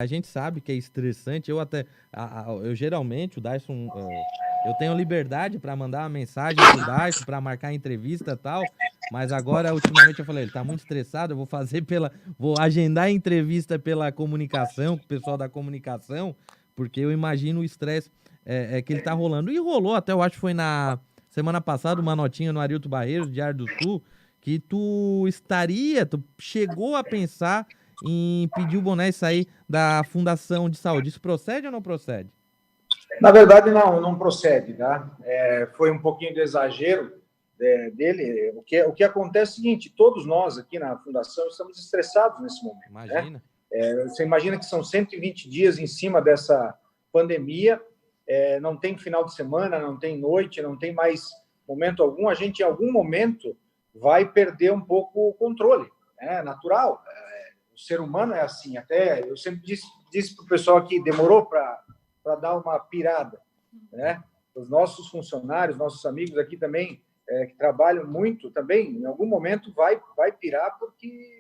A gente sabe que é estressante. Eu até, eu geralmente, o Dyson, eu tenho liberdade para mandar uma mensagem pro Dyson, para marcar entrevista e tal. Mas agora, ultimamente, eu falei, ele tá muito estressado, eu vou fazer vou agendar a entrevista pela comunicação, com o pessoal da comunicação, porque eu imagino o estresse que ele tá rolando. E rolou até, eu acho que foi na semana passada, uma notinha no Arilton Barreiros, Diário do Sul, que tu chegou a pensar em pedir o boné e sair da Fundação de Saúde. Isso procede ou não procede? Na verdade, não procede, tá? Foi um pouquinho de exagero dele. O que acontece é o seguinte: todos nós aqui na Fundação estamos estressados nesse momento. Imagina. Né? Você imagina que são 120 dias em cima dessa pandemia, não tem final de semana, não tem noite, não tem mais momento algum. A gente, em algum momento, vai perder um pouco o controle. É natural. O ser humano é assim. Até eu sempre disse para o pessoal aqui, demorou para dar uma pirada, né? Os nossos funcionários, nossos amigos aqui também, que trabalham muito, também, em algum momento vai pirar, porque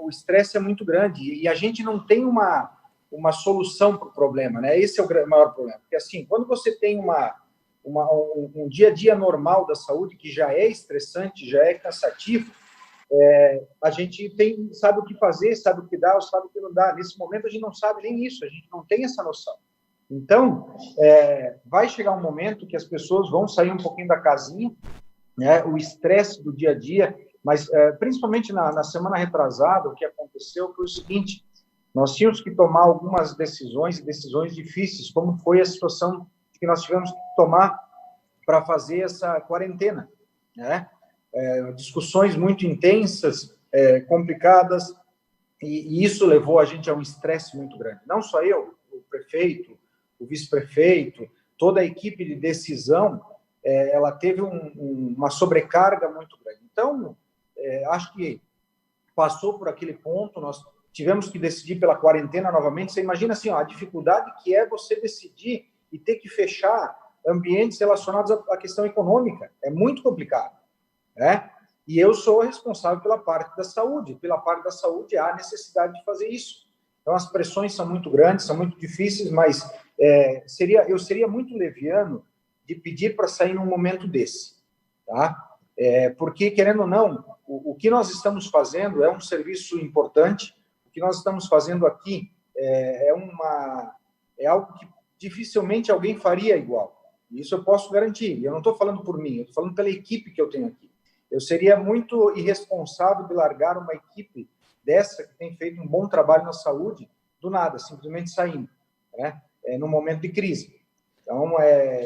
o estresse é muito grande e a gente não tem uma solução para o problema, né? Esse é o maior problema. Porque, assim, quando você tem um dia a dia normal da saúde, que já é estressante, já é cansativo, a gente sabe o que fazer, sabe o que dá, sabe o que não dá. Nesse momento, a gente não sabe nem isso, a gente não tem essa noção. Então, vai chegar um momento que as pessoas vão sair um pouquinho da casinha, né? O estresse do dia a dia, mas principalmente na semana retrasada, o que aconteceu foi o seguinte: nós tínhamos que tomar algumas decisões difíceis, como foi a situação que nós tivemos que tomar para fazer essa quarentena, né? Discussões muito intensas, complicadas, e isso levou a gente a um estresse muito grande. Não só eu, o prefeito, o vice-prefeito, toda a equipe de decisão, ela teve uma sobrecarga muito grande. Então, acho que passou por aquele ponto, nós tivemos que decidir pela quarentena novamente. Você imagina assim, a dificuldade que é você decidir e ter que fechar ambientes relacionados à questão econômica. É muito complicado, né? E eu sou responsável pela parte da saúde. Pela parte da saúde, há necessidade de fazer isso. Então, as pressões são muito grandes, são muito difíceis, mas eu seria muito leviano de pedir para sair num momento desse, tá? Porque, querendo ou não, o que nós estamos fazendo é um serviço importante. O que nós estamos fazendo aqui é algo que dificilmente alguém faria igual. Isso eu posso garantir. Eu não estou falando por mim, eu estou falando pela equipe que eu tenho aqui. Eu seria muito irresponsável de largar uma equipe dessa, que tem feito um bom trabalho na saúde, do nada, simplesmente saindo, né? Num momento de crise. Então,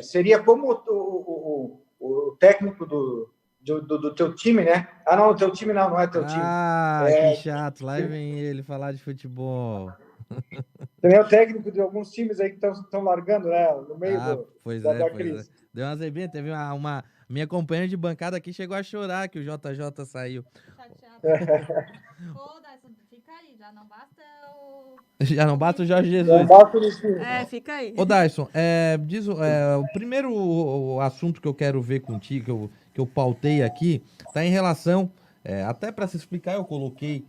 seria como o técnico do teu time, né? Ah, não, o teu time não é teu time. Que chato, lá vem ele falar de futebol. Também é o técnico de alguns times aí que estão largando, né? No meio Pois da pois é. crise. Deu uma zebinha, teve uma minha companheira de bancada aqui chegou a chorar que o JJ saiu. Chateado. Ô, Dyson, fica aí, já não basta o. Já não basta o Jorge Não Jesus. basta no time. Fica aí. Ô Dyson, o primeiro assunto que eu quero ver contigo, que eu pautei aqui, tá em relação, até para se explicar, eu coloquei,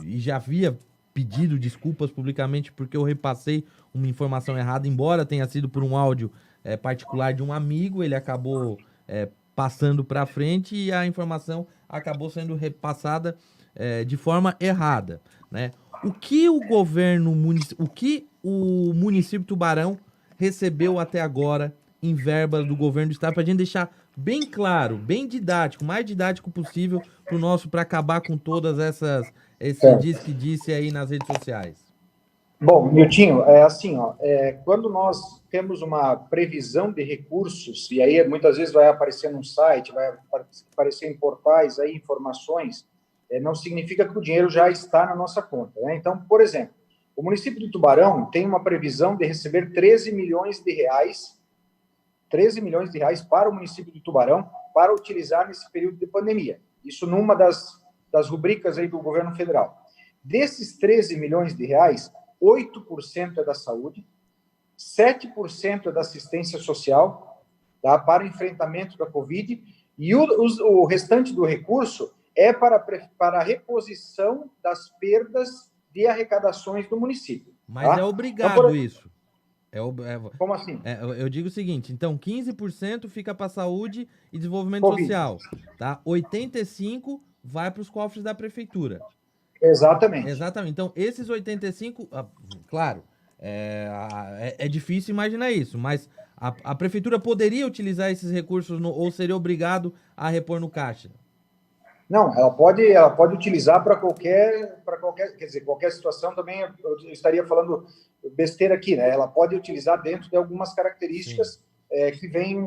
e já havia pedido desculpas publicamente porque eu repassei uma informação errada, embora tenha sido por um áudio particular de um amigo, ele acabou passando para frente e a informação acabou sendo repassada de forma errada, né? O que o que o município Tubarão recebeu até agora em verbas do governo do estado, para a gente deixar bem claro, bem didático, mais didático possível para acabar com todas esse diz que disse aí nas redes sociais. Bom, Miltinho, é assim, quando nós temos uma previsão de recursos, e aí muitas vezes vai aparecer num site, vai aparecer em portais aí informações, não significa que o dinheiro já está na nossa conta, né? Então, por exemplo, o município de Tubarão tem uma previsão de receber 13 milhões de reais para o município de Tubarão para utilizar nesse período de pandemia. Isso numa das rubricas aí do governo federal. Desses 13 milhões de reais, 8% é da saúde, 7% é da assistência social, tá, para enfrentamento da Covid, e o restante do recurso é para a reposição das perdas de arrecadações do município. Mas tá? é obrigado Então, isso. Como assim? Eu digo o seguinte, então 15% fica para saúde e desenvolvimento Covid. social, tá? 85% vai para os cofres da prefeitura. Exatamente. Exatamente. Então, esses 85, claro, é difícil imaginar isso, mas a prefeitura poderia utilizar esses recursos ou seria obrigado a repor no caixa? Não, ela pode utilizar para qualquer, quer dizer, qualquer situação também, eu estaria falando besteira aqui, né? Ela pode utilizar dentro de algumas características que vêm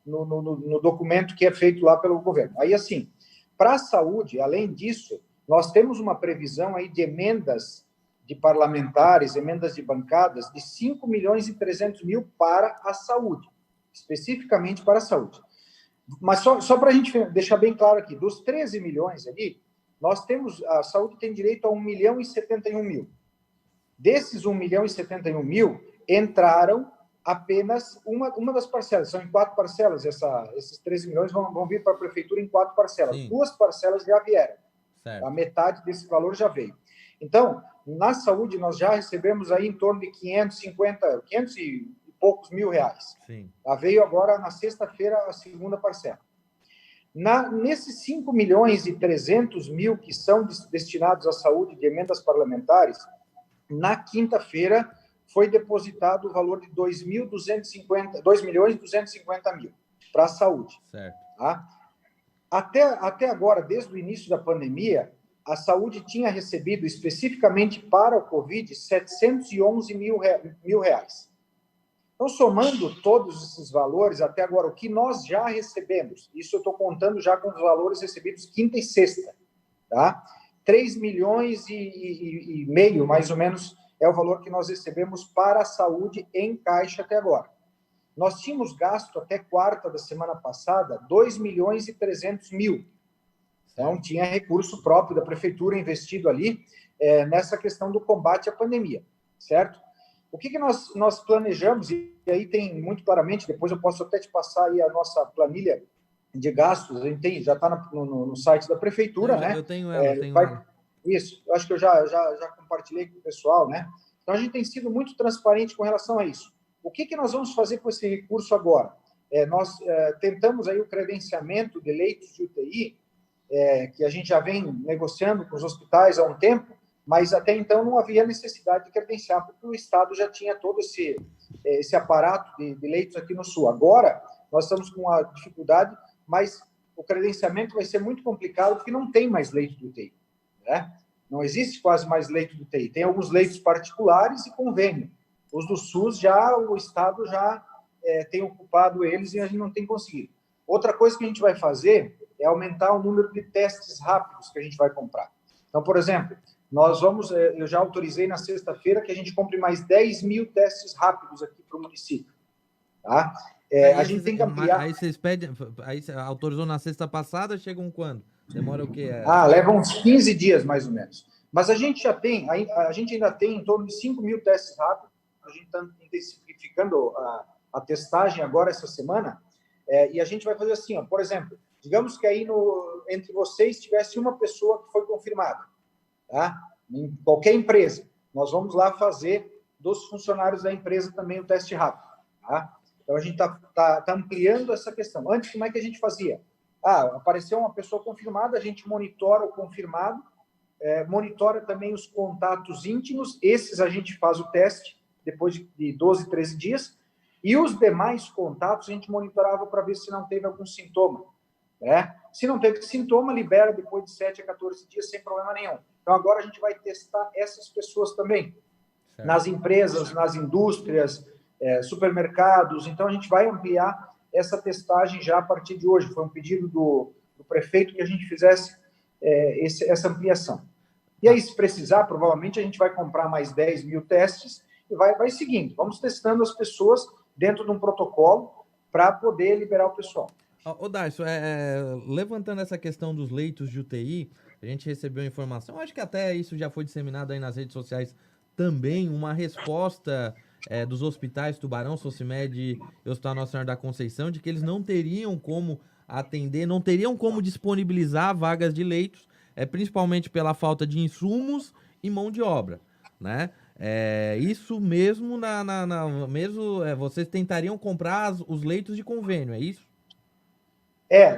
no documento que é feito lá pelo governo. Aí, assim, para a saúde, além disso, nós temos uma previsão aí de emendas de parlamentares, emendas de bancadas, de 5 milhões e 300 mil para a saúde, especificamente para a saúde. Mas só para a gente deixar bem claro aqui, dos 13 milhões ali, a saúde tem direito a 1 milhão e 71 mil. Desses 1 milhão e 71 mil, entraram apenas uma das parcelas, são em 4 parcelas, esses 13 milhões vão vir para a prefeitura em 4 parcelas. Sim. 2 parcelas já vieram, certo. A metade desse valor já veio. Então, na saúde, nós já recebemos aí em torno de 500 e poucos mil reais. Sim. Veio agora, na sexta-feira, a segunda parcela. Nesses 5 milhões e 300 mil que são destinados à saúde de emendas parlamentares, na quinta-feira foi depositado o valor de 2 milhões e 250 mil para a saúde. Certo. Tá? Até agora, desde o início da pandemia, a saúde tinha recebido, especificamente para o Covid, 711 mil reais. Então, somando todos esses valores, até agora, o que nós já recebemos, isso eu estou contando já com os valores recebidos quinta e sexta, tá? 3 milhões e meio, mais ou menos, é o valor que nós recebemos para a saúde em caixa até agora. Nós tínhamos gasto até quarta da semana passada 2 milhões e 300 mil. Então, tinha recurso próprio da prefeitura investido ali nessa questão do combate à pandemia, certo? O que nós planejamos, e aí tem muito claramente, depois eu posso até te passar aí a nossa planilha de gastos, a gente tem, já está no site da prefeitura, né? Eu tenho ela, Isso, eu acho que eu já compartilhei com o pessoal, né? Então, a gente tem sido muito transparente com relação a isso. O que nós vamos fazer com esse recurso agora? Nós tentamos aí o credenciamento de leitos de UTI, que a gente já vem negociando com os hospitais há um tempo, mas até então não havia necessidade de credenciar, porque o Estado já tinha todo esse aparato de leitos aqui no Sul. Agora, nós estamos com a dificuldade, mas o credenciamento vai ser muito complicado, porque não tem mais leito de UTI, né? Não existe quase mais leito de UTI. Tem alguns leitos particulares e convênio. Os do SUS, o Estado já tem ocupado eles e a gente não tem conseguido. Outra coisa que a gente vai fazer é aumentar o número de testes rápidos que a gente vai comprar. Então, por exemplo, eu já autorizei na sexta-feira que a gente compre mais 10 mil testes rápidos aqui para o município. Tá? A gente tem que ampliar... Aí vocês pedem, aí você autorizou na sexta passada, chegam quando? Demora o quê? Leva uns 15 dias, mais ou menos. Mas a gente a gente ainda tem em torno de 5 mil testes rápidos, a gente está intensificando a testagem agora, essa semana, e a gente vai fazer assim, ó, por exemplo, digamos que aí entre vocês tivesse uma pessoa que foi confirmada, tá? Em qualquer empresa, nós vamos lá fazer dos funcionários da empresa também o teste rápido, tá? Então, a gente tá ampliando essa questão. Antes, como é que a gente fazia? Apareceu uma pessoa confirmada, a gente monitora o confirmado, monitora também os contatos íntimos, esses a gente faz o teste depois de 12, 13 dias, e os demais contatos a gente monitorava para ver se não teve algum sintoma, né? Se não teve sintoma, libera depois de 7 a 14 dias sem problema nenhum. Então, agora a gente vai testar essas pessoas também, certo, nas empresas, nas indústrias, supermercados. Então, a gente vai ampliar essa testagem já a partir de hoje. Foi um pedido do prefeito que a gente fizesse essa ampliação. E aí, se precisar, provavelmente a gente vai comprar mais 10 mil testes e vai seguindo. Vamos testando as pessoas dentro de um protocolo para poder liberar o pessoal. Ô, Darcio, levantando essa questão dos leitos de UTI, a gente recebeu informação, acho que até isso já foi disseminado aí nas redes sociais também, uma resposta dos hospitais Tubarão, Socimed e Hospital Nossa Senhora da Conceição, de que eles não teriam como atender, não teriam como disponibilizar vagas de leitos, principalmente pela falta de insumos e mão de obra, né? Isso mesmo, vocês tentariam comprar os leitos de convênio, é isso?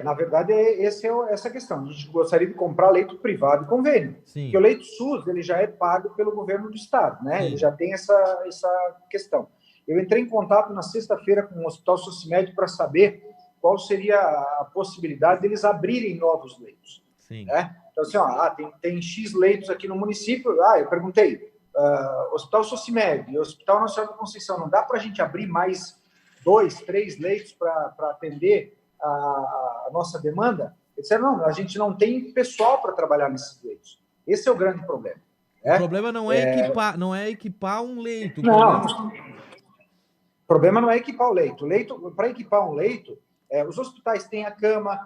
Na verdade, essa questão. A gente gostaria de comprar leito privado e convênio. Sim. Porque o leito SUS ele já é pago pelo governo do estado, né? Sim. Ele já tem essa questão. Eu entrei em contato na sexta-feira com o Hospital Socimed para saber qual seria a possibilidade deles abrirem novos leitos. Sim. Né? Então, assim, tem X leitos aqui no município. Eu perguntei, Hospital Socimed e Hospital Nacional da Conceição, não dá para a gente abrir mais 2, 3 leitos para atender a nossa demanda? Eles disseram, não, a gente não tem pessoal para trabalhar nesses leitos. Esse é o grande problema. O problema não é equipar um leito. O problema não é equipar o leito. Para equipar um leito, os hospitais têm a cama,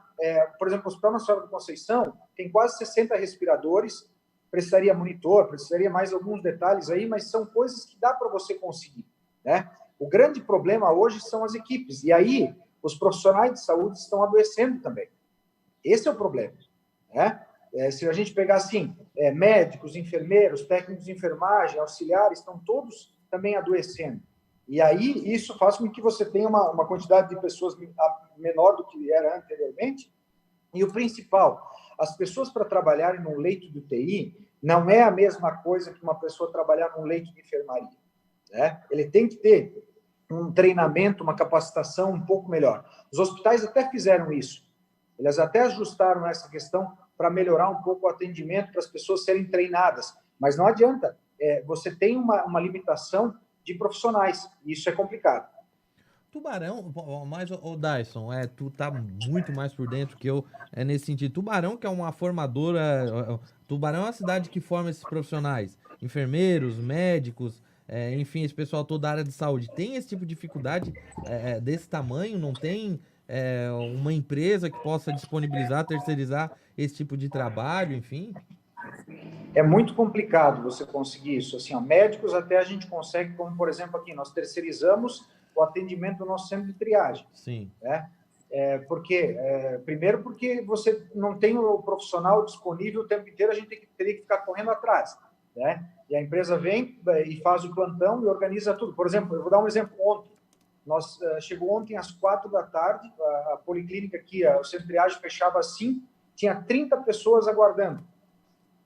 por exemplo, o Hospital Nacional da Conceição tem quase 60 respiradores, precisaria monitor, precisaria mais alguns detalhes aí, mas são coisas que dá para você conseguir, né? O grande problema hoje são as equipes, e aí os profissionais de saúde estão adoecendo também. Esse é o problema, né? Se a gente pegar assim, médicos, enfermeiros, técnicos de enfermagem, auxiliares, estão todos também adoecendo. E aí isso faz com que você tenha uma quantidade de pessoas menor do que era anteriormente. E o principal, as pessoas para trabalharem num leito de UTI não é a mesma coisa que uma pessoa trabalhar num leito de enfermaria, né? Ele tem que ter um treinamento, uma capacitação um pouco melhor. Os hospitais até fizeram isso. Eles até ajustaram essa questão para melhorar um pouco o atendimento, para as pessoas serem treinadas. Mas não adianta. Você tem uma limitação de profissionais. E isso é complicado. Tubarão, mas o Dyson, tu tá muito mais por dentro que eu nesse sentido. Tubarão, que é uma formadora. Tubarão é uma cidade que forma esses profissionais, enfermeiros, médicos, enfim, esse pessoal todo da área de saúde. Tem esse tipo de dificuldade desse tamanho? Não tem uma empresa que possa disponibilizar, terceirizar esse tipo de trabalho, enfim? É muito complicado você conseguir isso. Assim, médicos até a gente consegue, como por exemplo aqui, nós terceirizamos o atendimento do nosso centro de triagem. Sim. Né? Primeiro porque você não tem o profissional disponível o tempo inteiro, a gente teria que ficar correndo atrás. Né? E a empresa vem e faz o plantão e organiza tudo. Por exemplo, eu vou dar um exemplo ontem. Chegou ontem às 4 da tarde, a policlínica aqui, o centro de triagem fechava às 5, tinha 30 pessoas aguardando.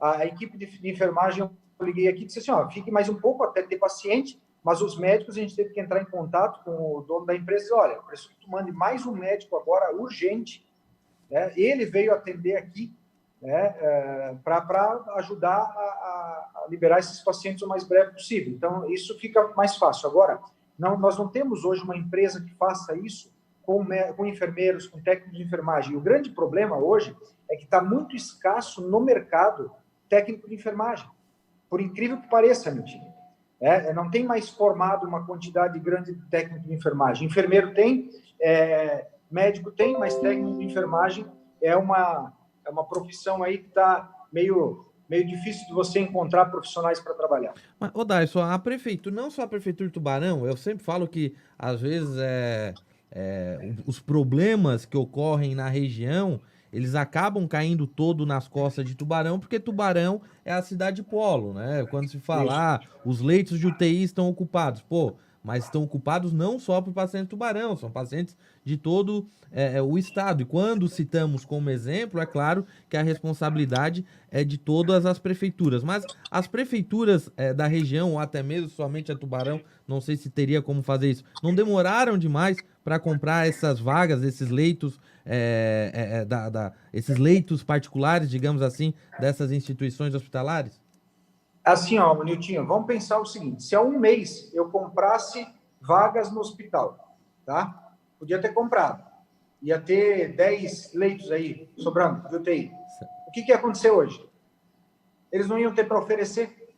A equipe de enfermagem, eu liguei aqui e disse assim, fique mais um pouco até ter paciente, mas os médicos, a gente teve que entrar em contato com o dono da empresa e dizer, olha, preciso que tu mande mais um médico agora, urgente. Né? Ele veio atender aqui, né, para ajudar a liberar esses pacientes o mais breve possível. Então, isso fica mais fácil. Agora, nós não temos hoje uma empresa que faça isso com enfermeiros, com técnicos de enfermagem. E o grande problema hoje é que está muito escasso no mercado técnico de enfermagem. Por incrível que pareça, meu time. Não tem mais formado uma quantidade grande de técnico de enfermagem. Enfermeiro tem, médico tem, mas técnico de enfermagem é uma profissão aí que está meio difícil de você encontrar profissionais para trabalhar. Mas, Dyson, a prefeitura, não só a prefeitura de Tubarão, eu sempre falo que, às vezes, os problemas que ocorrem na região, eles acabam caindo todo nas costas de Tubarão, porque Tubarão é a cidade polo, né? Quando se fala, os leitos de UTI estão ocupados, mas estão ocupados não só por pacientes de Tubarão, são pacientes de todo o estado. E quando citamos como exemplo, é claro que a responsabilidade é de todas as prefeituras. Mas as prefeituras da região, ou até mesmo somente a Tubarão, não sei se teria como fazer isso, não demoraram demais para comprar essas vagas, esses leitos, esses leitos particulares, digamos assim, dessas instituições hospitalares? Assim, Niltinho, vamos pensar o seguinte, se há um mês eu comprasse vagas no hospital, tá? Podia ter comprado. Ia ter 10 leitos aí, sobrando, de UTI. O que ia acontecer hoje? Eles não iam ter para oferecer.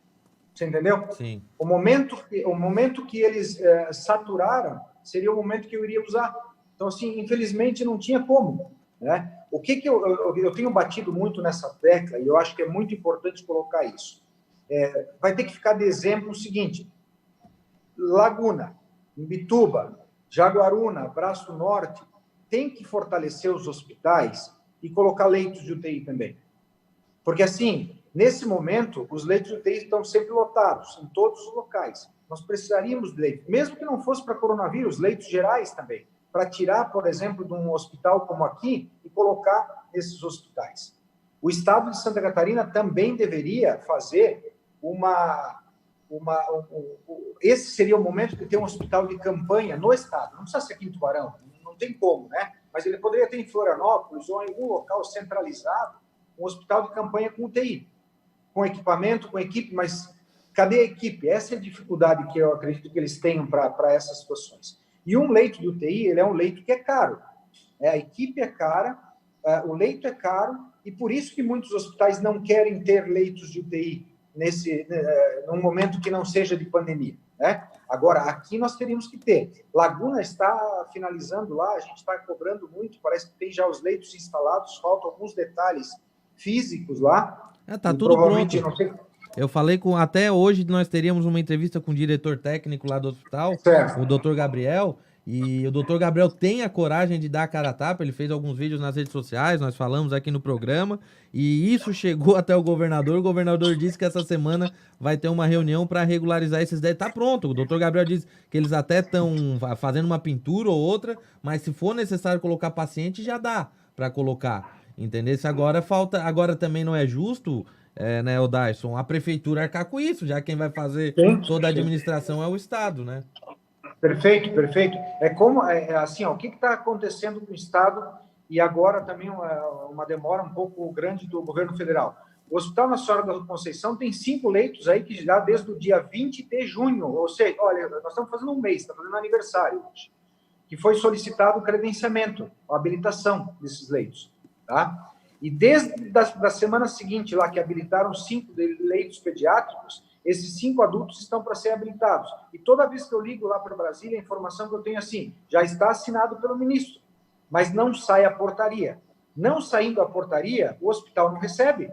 Você entendeu? Sim. O momento que eles saturaram seria o momento que eu iria usar. Então, assim, infelizmente, não tinha como. Né? O que eu tenho batido muito nessa tecla, e eu acho que é muito importante colocar isso, vai ter que ficar de exemplo o seguinte, Laguna, Imbituba, Jaguaruna, Braço Norte, tem que fortalecer os hospitais e colocar leitos de UTI também. Porque, assim, Nesse momento, os leitos de UTI estão sempre lotados, em todos os locais. Nós precisaríamos de leitos, mesmo que não fosse para coronavírus, leitos gerais também, para tirar, por exemplo, de um hospital como aqui e colocar nesses hospitais. O Estado de Santa Catarina também deveria fazer esse seria o momento de ter um hospital de campanha no Estado. Não precisa ser aqui em Tubarão, não tem como, né? Mas ele poderia ter em Florianópolis ou em algum local centralizado um hospital de campanha com UTI, com equipamento, com equipe, mas cadê a equipe? Essa é a dificuldade que eu acredito que eles tenham para essas situações. E um leito de UTI, ele é um leito que é caro. A equipe é cara, o leito é caro, e por isso que muitos hospitais não querem ter leitos de UTI num momento que não seja de pandemia, né? Agora, aqui nós teríamos que ter. Laguna está finalizando lá, a gente está cobrando muito, parece que tem já os leitos instalados, faltam alguns detalhes físicos lá. Tá tudo pronto. Não sei... Eu falei até hoje nós teríamos uma entrevista com o diretor técnico lá do hospital, certo, o Dr. Gabriel, e o Dr. Gabriel tem a coragem de dar a cara a tapa, ele fez alguns vídeos nas redes sociais, nós falamos aqui no programa, e isso chegou até o governador disse que essa semana vai ter uma reunião para regularizar esses dados. Tá pronto, o Dr. Gabriel disse que eles até estão fazendo uma pintura ou outra, mas se for necessário colocar paciente, já dá para colocar, entendeu? Agora também não é justo, né, o Dyson, a prefeitura arcar com isso, já quem vai fazer toda a administração é o Estado, né? Perfeito, perfeito. Assim, ó, o que está acontecendo com o Estado e agora também uma demora um pouco grande do governo federal. O Hospital Nacional da Conceição tem 5 leitos aí que já desde o dia 20 de junho, ou seja, olha, nós estamos fazendo um mês, está fazendo aniversário hoje, que foi solicitado o credenciamento, a habilitação desses leitos, tá? E desde da semana seguinte lá, que habilitaram 5 leitos pediátricos, esses 5 adultos estão para ser habilitados. E toda vez que eu ligo lá para Brasília, a informação que eu tenho é assim, já está assinado pelo ministro, mas não sai a portaria. Não saindo a portaria, o hospital não recebe,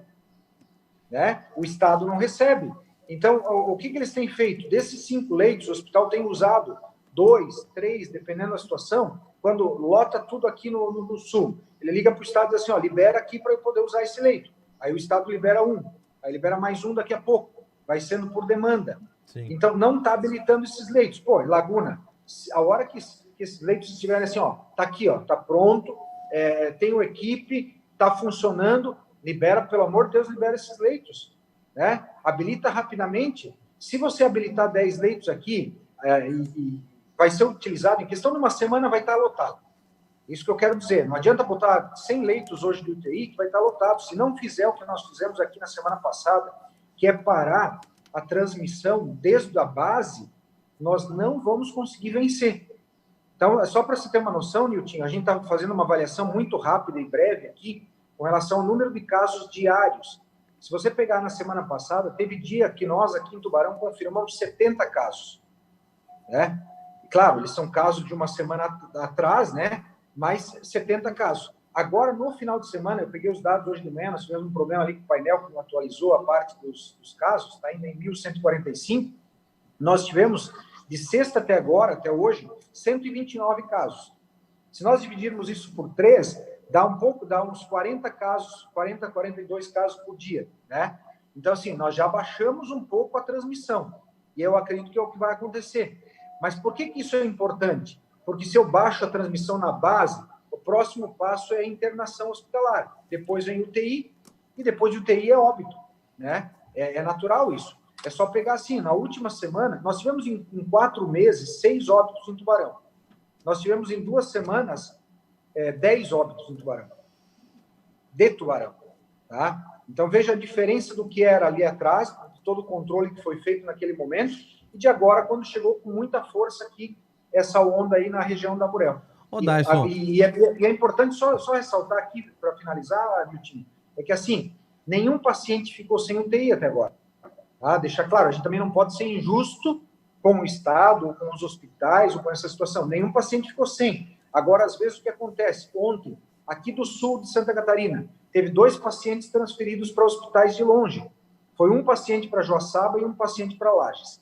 né? O Estado não recebe. Então, o que eles têm feito? Desses 5 leitos, o hospital tem usado 2, 3, dependendo da situação, quando lota tudo aqui no Sul. Ele liga para o Estado e diz assim, ó, libera aqui para eu poder usar esse leito. Aí o Estado libera 1, aí libera mais 1 daqui a pouco. Vai sendo por demanda. Sim. Então, não está habilitando esses leitos. Pô, Laguna, a hora que esses leitos estiverem assim, ó, tá aqui, ó, tá pronto, tem uma equipe, tá funcionando, libera, pelo amor de Deus, libera esses leitos, né? Habilita rapidamente. Se você habilitar 10 leitos aqui, e vai ser utilizado, em questão de uma semana vai estar lotado. Isso que eu quero dizer. Não adianta botar 100 leitos hoje de UTI que vai estar lotado. Se não fizer o que nós fizemos aqui na semana passada, que é parar a transmissão desde a base, nós não vamos conseguir vencer. Então, só para você ter uma noção, Nilton, a gente está fazendo uma avaliação muito rápida e breve aqui, com relação ao número de casos diários. Se você pegar na semana passada, teve dia que nós aqui em Tubarão confirmamos 70 casos, né? Claro, eles são casos de uma semana atrás, né? Mais 70 casos. Agora, no final de semana, eu peguei os dados hoje de manhã, nós tivemos um problema ali com o painel que não atualizou a parte dos casos, está ainda em 1.145. Nós tivemos, de sexta até agora, até hoje, 129 casos. Se nós dividirmos isso por 3, dá uns 40 casos, 40, 42 casos por dia, né? Então, assim, nós já baixamos um pouco a transmissão, e eu acredito que é o que vai acontecer. Mas por que isso é importante? Porque se eu baixo a transmissão na base, o próximo passo é a internação hospitalar. Depois vem UTI, e depois de UTI é óbito, né? É natural isso. É só pegar assim, na última semana, nós tivemos em 4 meses 6 óbitos em Tubarão. Nós tivemos em 2 semanas 10 óbitos em Tubarão. De Tubarão, tá? Então veja a diferença do que era ali atrás, todo o controle que foi feito naquele momento, e de agora, quando chegou com muita força aqui, essa onda aí na região da Burel. E é importante só ressaltar aqui, para finalizar, Nilton, é que assim, nenhum paciente ficou sem UTI até agora. Tá? Deixar claro, a gente também não pode ser injusto com o Estado, ou com os hospitais, ou com essa situação. Nenhum paciente ficou sem. Agora, às vezes, o que acontece? Ontem, aqui do sul de Santa Catarina, teve 2 pacientes transferidos para hospitais de longe. Foi um paciente para Joaçaba e um paciente para Lages,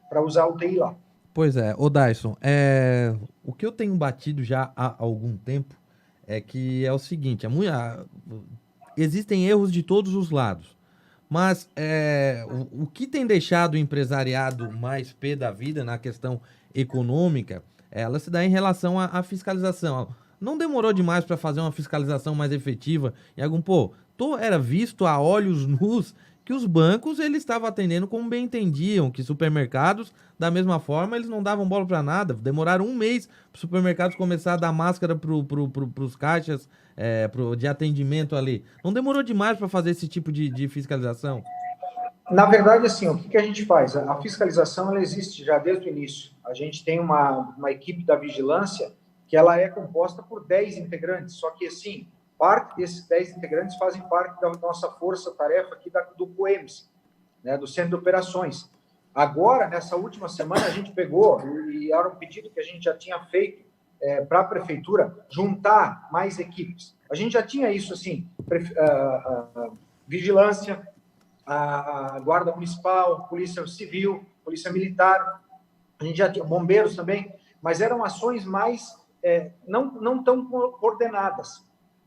para usar o UTI lá. Pois é, ô Dyson, o que eu tenho batido já há algum tempo é que é o seguinte, existem erros de todos os lados, Mas o que tem deixado o empresariado mais pé da vida na questão econômica, ela se dá em relação à fiscalização. Não demorou demais para fazer uma fiscalização mais efetiva em algum, era visto a olhos nus que os bancos eles estavam atendendo como bem entendiam, que supermercados, da mesma forma, eles não davam bola para nada. Demoraram um mês para os supermercados começar a dar máscara para os caixas de atendimento ali. Não demorou demais para fazer esse tipo de fiscalização? Na verdade, assim, o que a gente faz? A fiscalização ela existe já desde o início. A gente tem uma equipe da vigilância que ela é composta por 10 integrantes, só que, assim, parte desses 10 integrantes fazem parte da nossa força-tarefa aqui do COEMS, né, do Centro de Operações. Agora, nessa última semana, a gente pegou, e era um pedido que a gente já tinha feito para a Prefeitura, juntar mais equipes. A gente já tinha isso, assim, vigilância, a Guarda Municipal, Polícia Civil, Polícia Militar, a gente já tinha bombeiros também, mas eram ações mais não tão coordenadas.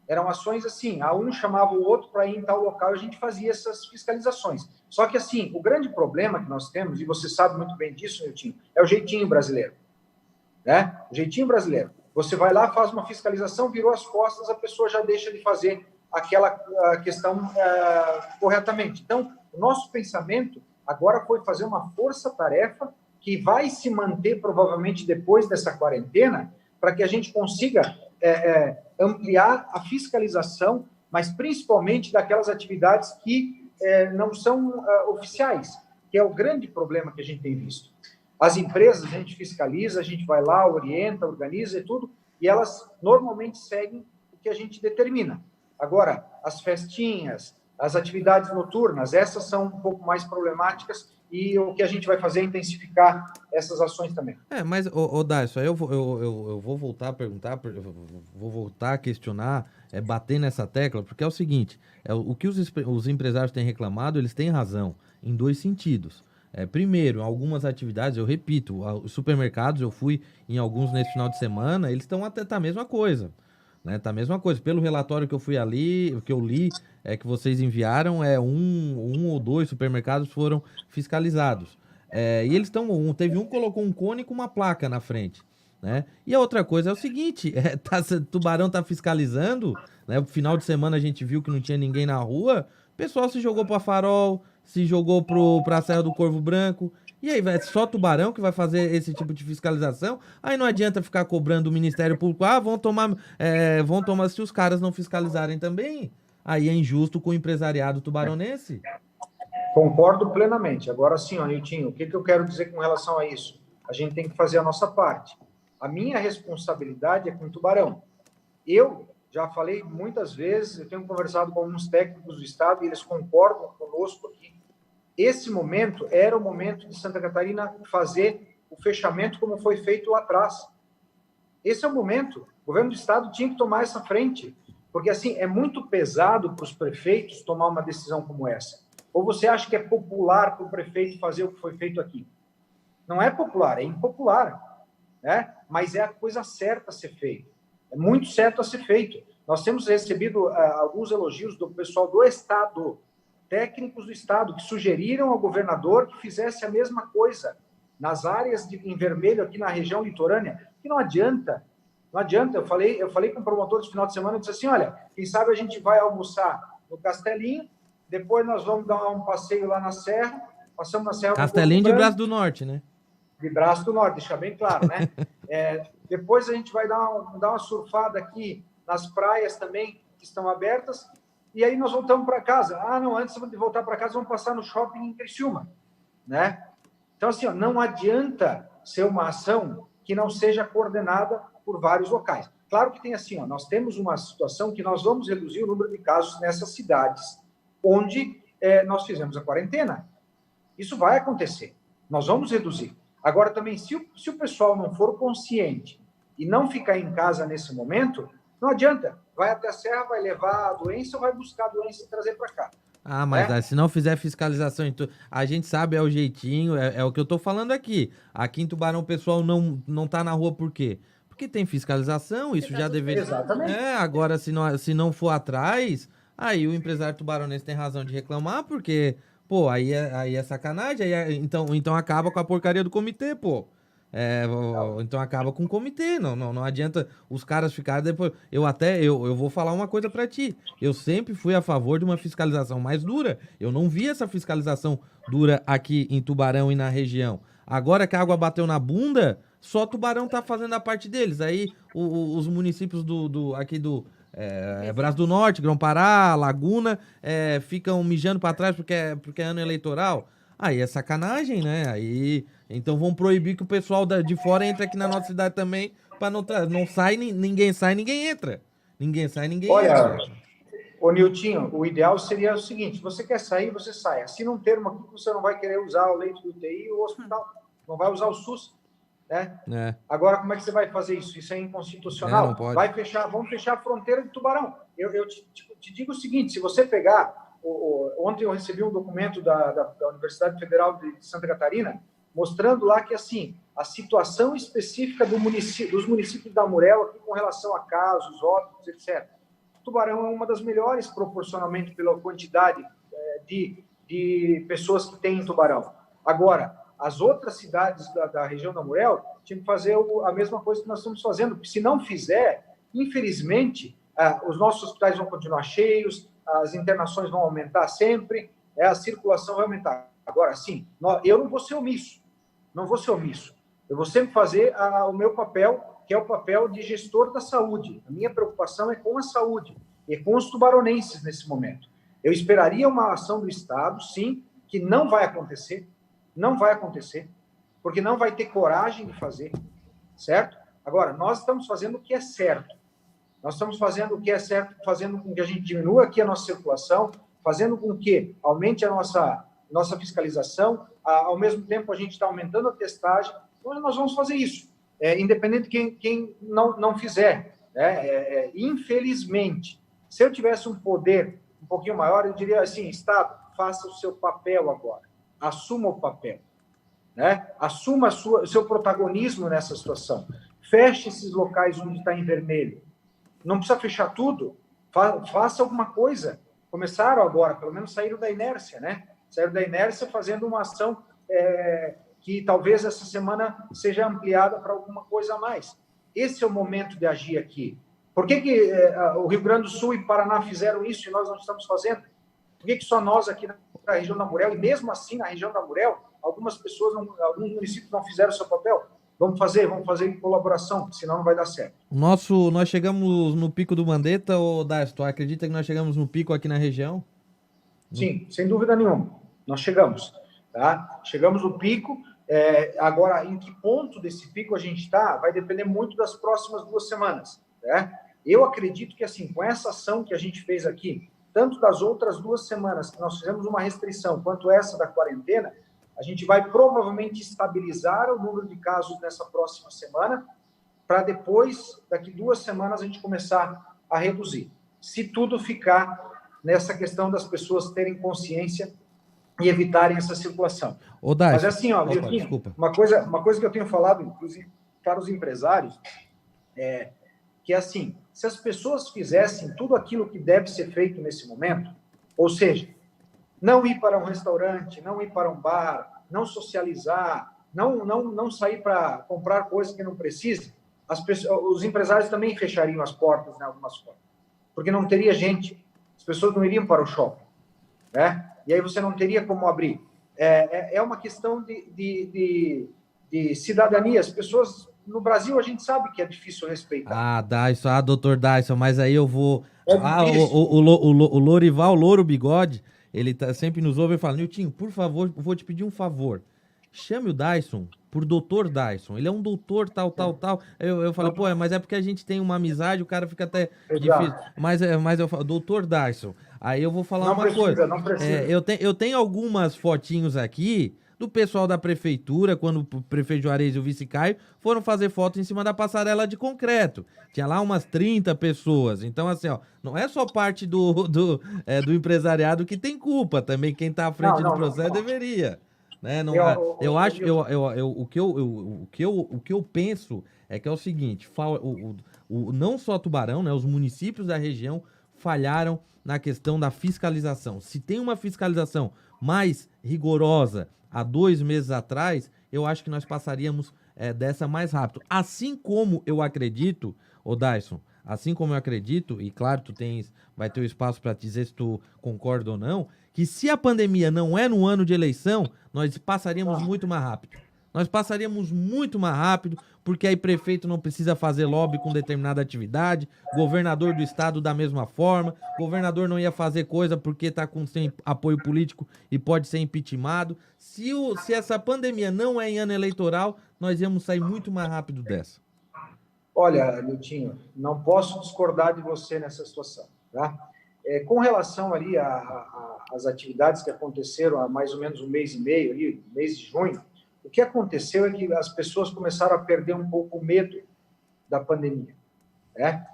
Eram ações assim, um chamava o outro para ir em tal local e a gente fazia essas fiscalizações. Só que, assim, o grande problema que nós temos, e você sabe muito bem disso, Niltinho, é o jeitinho brasileiro. Né? O jeitinho brasileiro. Você vai lá, faz uma fiscalização, virou as costas, a pessoa já deixa de fazer aquela questão corretamente. Então, o nosso pensamento agora foi fazer uma força-tarefa que vai se manter provavelmente depois dessa quarentena, para que a gente consiga ampliar a fiscalização, mas principalmente daquelas atividades que não são oficiais, que é o grande problema que a gente tem visto. As empresas, a gente fiscaliza, a gente vai lá, orienta, organiza e tudo, e elas normalmente seguem o que a gente determina. Agora, as festinhas, as atividades noturnas, essas são um pouco mais problemáticas e o que a gente vai fazer é intensificar essas ações também. Mas, Darcio, aí eu vou voltar a perguntar, vou voltar a questionar, bater nessa tecla, porque é o seguinte, o que os empresários têm reclamado, eles têm razão, em dois sentidos. Primeiro, algumas atividades, eu repito, os supermercados, eu fui em alguns nesse final de semana, eles estão até tá a mesma coisa. Né, tá a mesma coisa. Pelo relatório que eu fui ali, que eu li, que vocês enviaram, um ou dois supermercados foram fiscalizados. E eles estão. Teve um que colocou um cone com uma placa na frente. Né? E a outra coisa é o seguinte: Tubarão tá fiscalizando. Né? No final de semana a gente viu que não tinha ninguém na rua. O pessoal se jogou pra Farol, se jogou pra Serra do Corvo Branco. E aí, é só Tubarão que vai fazer esse tipo de fiscalização? Aí não adianta ficar cobrando o Ministério Público. Vão tomar se os caras não fiscalizarem também. Aí é injusto com o empresariado tubaronense. Concordo plenamente. Agora sim, Niltinho, o que eu quero dizer com relação a isso? A gente tem que fazer a nossa parte. A minha responsabilidade é com o Tubarão. Eu já falei muitas vezes, eu tenho conversado com alguns técnicos do Estado e eles concordam conosco aqui. Esse momento era o momento de Santa Catarina fazer o fechamento como foi feito lá atrás. Esse é o momento. O governo do Estado tinha que tomar essa frente, porque assim é muito pesado para os prefeitos tomar uma decisão como essa. Ou você acha que é popular para o prefeito fazer o que foi feito aqui? Não é popular, é impopular, né? Mas é a coisa certa a ser feita. É muito certo a ser feito. Nós temos recebido alguns elogios do pessoal do Estado, técnicos do Estado, que sugeriram ao governador que fizesse a mesma coisa nas áreas em vermelho aqui na região litorânea, que não adianta. Eu falei com o promotor no final de semana e disse assim, olha, quem sabe a gente vai almoçar no Castelinho, depois nós vamos dar um passeio lá na Serra, passamos na Serra... Castelinho de Braço do Norte, né? De Braço do Norte, deixar bem claro, né? Depois a gente vai dar uma surfada aqui nas praias também, que estão abertas, e aí nós voltamos para casa. Não, antes de voltar para casa, vamos passar no shopping em Criciúma, né? Então, assim, não adianta ser uma ação que não seja coordenada por vários locais. Claro que tem assim, nós temos uma situação que nós vamos reduzir o número de casos nessas cidades onde nós fizemos a quarentena. Isso vai acontecer. Nós vamos reduzir. Agora, também, se o pessoal não for consciente e não ficar em casa nesse momento, não adianta. Vai até a Serra, vai levar a doença ou vai buscar a doença e trazer para cá. Mas se não fizer fiscalização, a gente sabe, é o jeitinho, é o que eu tô falando aqui. Aqui em Tubarão o pessoal não tá na rua por quê? Porque tem fiscalização, isso já deveria... Exatamente. Agora se não for atrás, Aí o empresário tubaronense tem razão de reclamar, porque, pô, aí é sacanagem, então acaba com a porcaria do comitê, pô. Então acaba com o comitê, não adianta os caras ficarem depois. Eu vou falar uma coisa pra ti. Eu sempre fui a favor de uma fiscalização mais dura. Eu não vi essa fiscalização dura aqui em Tubarão e na região. Agora que a água bateu na bunda, só Tubarão tá fazendo a parte deles. Aí os municípios aqui do Braço do Norte, Grão-Pará, Laguna, ficam mijando pra trás porque é ano eleitoral. Aí é sacanagem, né? Aí, então vão proibir que o pessoal de fora entre aqui na nossa cidade também, pra não sai, ninguém sai, ninguém entra. Ninguém sai, ninguém Olha, entra. ô Niltinho, o ideal seria o seguinte: você quer sair, você sai. Assina um termo aqui que você não vai querer usar o leito do UTI ou o hospital, não vai usar o SUS, né? Agora, como é que você vai fazer isso? Isso é inconstitucional. Não pode. Vamos fechar a fronteira de Tubarão. Eu te digo o seguinte: se você pegar. Ontem eu recebi um documento da Universidade Federal de Santa Catarina, mostrando lá que, assim, a situação específica dos municípios da Murel aqui com relação a casos, óbitos, etc. Tubarão é uma das melhores proporcionalmente pela quantidade de pessoas que tem em Tubarão. Agora, as outras cidades da região da Murel tinham que fazer a mesma coisa que nós estamos fazendo, porque se não fizer, infelizmente, os nossos hospitais vão continuar cheios, as internações vão aumentar sempre, a circulação vai aumentar. Agora, sim, eu não vou ser omisso, Eu vou sempre fazer o meu papel, que é o papel de gestor da saúde. A minha preocupação é com a saúde e com os tubaronenses nesse momento. Eu esperaria uma ação do Estado, sim, que não vai acontecer, porque não vai ter coragem de fazer, certo? Agora, nós estamos fazendo o que é certo. Nós estamos fazendo o que é certo, fazendo com que a gente diminua aqui a nossa circulação, fazendo com que aumente a nossa fiscalização, ao mesmo tempo a gente está aumentando a testagem, então nós vamos fazer isso, independente de quem não fizer. Infelizmente, se eu tivesse um poder um pouquinho maior, eu diria assim: Estado, faça o seu papel agora, assuma o papel, né? Assuma o seu protagonismo nessa situação, feche esses locais onde está em vermelho. Não precisa fechar tudo, faça alguma coisa. Começaram agora, pelo menos saíram da inércia, né? Saíram da inércia fazendo uma ação que talvez essa semana seja ampliada para alguma coisa a mais. Esse é o momento de agir aqui. Por que o Rio Grande do Sul e Paraná fizeram isso e nós não estamos fazendo? Por que só nós aqui na região da Murel, e mesmo assim na região da Murel, alguns municípios não fizeram o seu papel? Vamos fazer em colaboração, senão não vai dar certo. Nós chegamos no pico do Mandetta, ou Darcio, tu acredita que nós chegamos no pico aqui na região? Sim, sem dúvida nenhuma. Nós chegamos, tá? Chegamos no pico. Agora, em que ponto desse pico a gente está, vai depender muito das próximas 2 semanas, né? Eu acredito que, assim, com essa ação que a gente fez aqui, tanto das outras 2 semanas que nós fizemos uma restrição, quanto essa da quarentena, a gente vai provavelmente estabilizar o número de casos nessa próxima semana, para depois, daqui 2 semanas, a gente começar a reduzir. Se tudo ficar nessa questão das pessoas terem consciência e evitarem essa circulação. Mas assim, uma coisa que eu tenho falado, inclusive, para os empresários, que é assim: se as pessoas fizessem tudo aquilo que deve ser feito nesse momento, ou seja, não ir para um restaurante, não ir para um bar, não socializar, não sair para comprar coisas que não precisa, os empresários também fechariam as portas, né, algumas formas, porque não teria gente, as pessoas não iriam para o shopping, né? E aí você não teria como abrir. É uma questão de cidadania. As pessoas no Brasil, a gente sabe que é difícil respeitar. Doutor Dyson, mas aí eu vou... O Lorival, o Louro Bigode, ele sempre nos ouve e fala: Niltinho, por favor, vou te pedir um favor. Chame o Dyson por doutor Dyson. Ele é um doutor, tal. Eu falei, mas é porque a gente tem uma amizade, o cara fica até difícil. Mas eu falo, doutor Dyson. Aí eu vou falar uma coisa. Não precisa. Eu tenho algumas fotinhos aqui do pessoal da prefeitura, quando o prefeito Juarez e o vice Caio foram fazer foto em cima da passarela de concreto. Tinha lá umas 30 pessoas. Então, assim, ó, não é só parte do empresariado que tem culpa. Também quem tá à frente do processo deveria. Né? O que eu penso é que é o seguinte: não só Tubarão, né, os municípios da região falharam na questão da fiscalização. Se tem uma fiscalização mais rigorosa há 2 meses atrás, eu acho que nós passaríamos dessa mais rápido. Assim como eu acredito, ô Dyson, assim como eu acredito, e claro, vai ter o espaço para dizer se tu concorda ou não, que se a pandemia não é no ano de eleição, nós passaríamos muito mais rápido. Nós passaríamos muito mais rápido, porque aí prefeito não precisa fazer lobby com determinada atividade, governador do estado da mesma forma, governador não ia fazer coisa porque está sem apoio político e pode ser impeachmentado. Se essa pandemia não é em ano eleitoral, nós íamos sair muito mais rápido dessa. Olha, Niltinho, não posso discordar de você nessa situação, tá? Com relação ali às atividades que aconteceram há mais ou menos um mês e meio, ali, mês de junho, o que aconteceu é que as pessoas começaram a perder um pouco o medo da pandemia, né?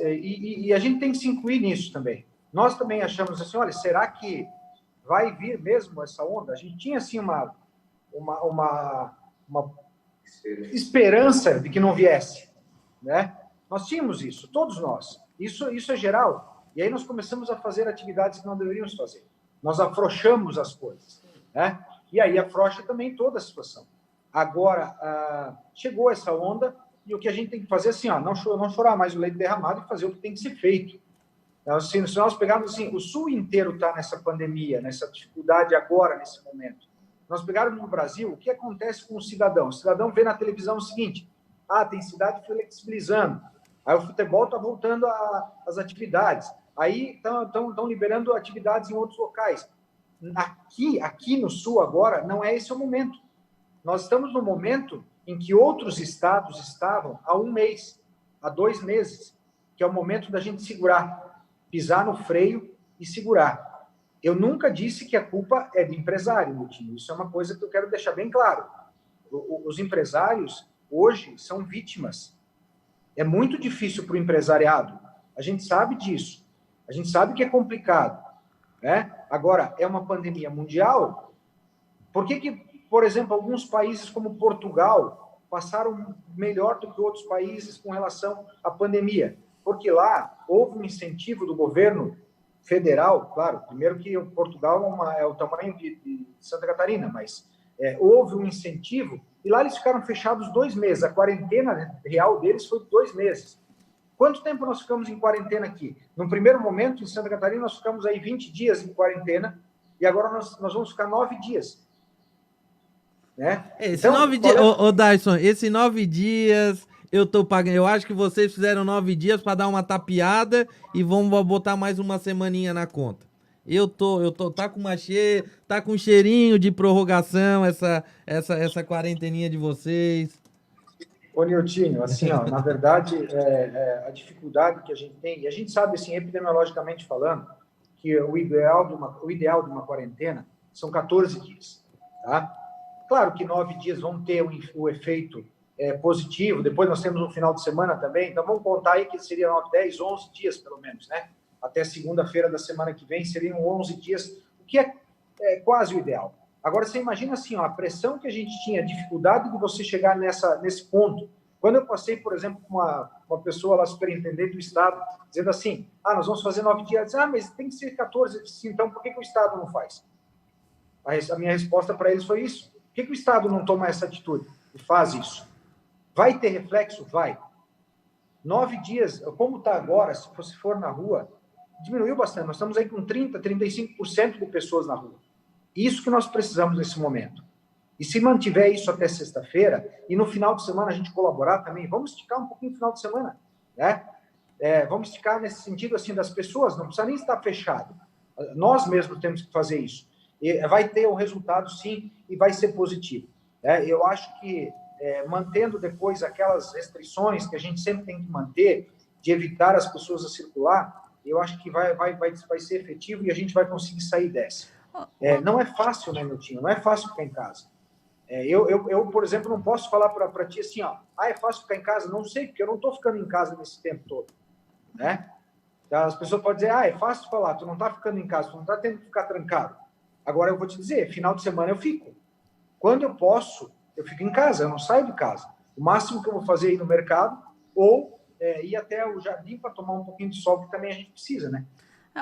E a gente tem que se incluir nisso também. Nós também achamos assim, olha, será que vai vir mesmo essa onda? A gente tinha, assim, uma esperança de que não viesse, né? Nós tínhamos isso, todos nós. Isso é geral. E aí nós começamos a fazer atividades que não deveríamos fazer. Nós afrouxamos as coisas, né? E aí afrouxa também toda a situação. Agora, chegou essa onda e o que a gente tem que fazer é assim, não chorar mais o leite derramado e fazer o que tem que ser feito. Então, assim, se nós pegarmos assim, o Sul inteiro está nessa pandemia, nessa dificuldade agora, nesse momento. Nós pegarmos no Brasil, o que acontece com o cidadão? O cidadão vê na televisão o seguinte, tem cidade flexibilizando, aí o futebol está voltando às atividades, aí estão liberando atividades em outros locais. Aqui no Sul agora, não é esse o momento. Nós estamos no momento em que outros estados estavam há 1 mês, há 2 meses, que é o momento da gente segurar, pisar no freio e segurar. Eu nunca disse que a culpa é do empresário, Miltinho. Isso é uma coisa que eu quero deixar bem claro. Os empresários, hoje, são vítimas. É muito difícil para o empresariado. A gente sabe disso. A gente sabe que é complicado, né? Agora, é uma pandemia mundial. Por que, por exemplo, alguns países como Portugal passaram melhor do que outros países com relação à pandemia? Porque lá houve um incentivo do governo federal, claro, primeiro que Portugal é o tamanho de Santa Catarina, mas houve um incentivo e lá eles ficaram fechados 2 meses. A quarentena real deles foi 2 meses. Quanto tempo nós ficamos em quarentena aqui? No primeiro momento, em Santa Catarina, nós ficamos aí 20 dias em quarentena e agora nós vamos ficar 9 dias. Né? Esse então, 9 dias, ô Dyson, esse 9 dias eu tô pagando. Eu acho que vocês fizeram 9 dias para dar uma tapeada e vamos botar mais uma semaninha na conta. Tá com um cheirinho de prorrogação essa quarenteninha de vocês. Ô, Niltinho, assim, na verdade, a dificuldade que a gente tem, e a gente sabe, assim, epidemiologicamente falando, que o ideal de uma quarentena são 14 dias, tá? Claro que 9 dias vão ter o efeito positivo, depois nós temos um final de semana também, então vamos contar aí que seriam 10, 11 dias, pelo menos, né? Até segunda-feira da semana que vem seriam 11 dias, o que é quase o ideal. Agora, você imagina assim, a pressão que a gente tinha, a dificuldade de você chegar nesse ponto. Quando eu passei, por exemplo, com uma pessoa lá, superintendente do Estado, dizendo assim, nós vamos fazer 9 dias, mas tem que ser 14, eu disse, então por que o Estado não faz? A minha resposta para eles foi isso. Por que o Estado não toma essa atitude e faz isso? Vai ter reflexo? Vai. 9 dias, como está agora, se você for na rua, diminuiu bastante. Nós estamos aí com 30%, 35% de pessoas na rua. Isso que nós precisamos nesse momento. E se mantiver isso até sexta-feira, e no final de semana a gente colaborar também, vamos esticar um pouquinho no final de semana, né? Vamos esticar nesse sentido, assim, das pessoas, não precisa nem estar fechado. Nós mesmos temos que fazer isso. E vai ter um resultado, sim, e vai ser positivo. Eu acho que, mantendo depois aquelas restrições que a gente sempre tem que manter, de evitar as pessoas a circular, eu acho que vai ser efetivo e a gente vai conseguir sair dessa. Não é fácil, né, Miltinho? Não é fácil ficar em casa. Eu, por exemplo, não posso falar para ti assim, é fácil ficar em casa? Não sei, porque eu não estou ficando em casa nesse tempo todo. Né? As pessoas podem dizer, é fácil falar, tu não está ficando em casa, tu não está tendo que ficar trancado. Agora eu vou te dizer, final de semana eu fico. Quando eu posso, eu fico em casa, eu não saio de casa. O máximo que eu vou fazer é ir no mercado ou ir até o jardim para tomar um pouquinho de sol, que também a gente precisa, né?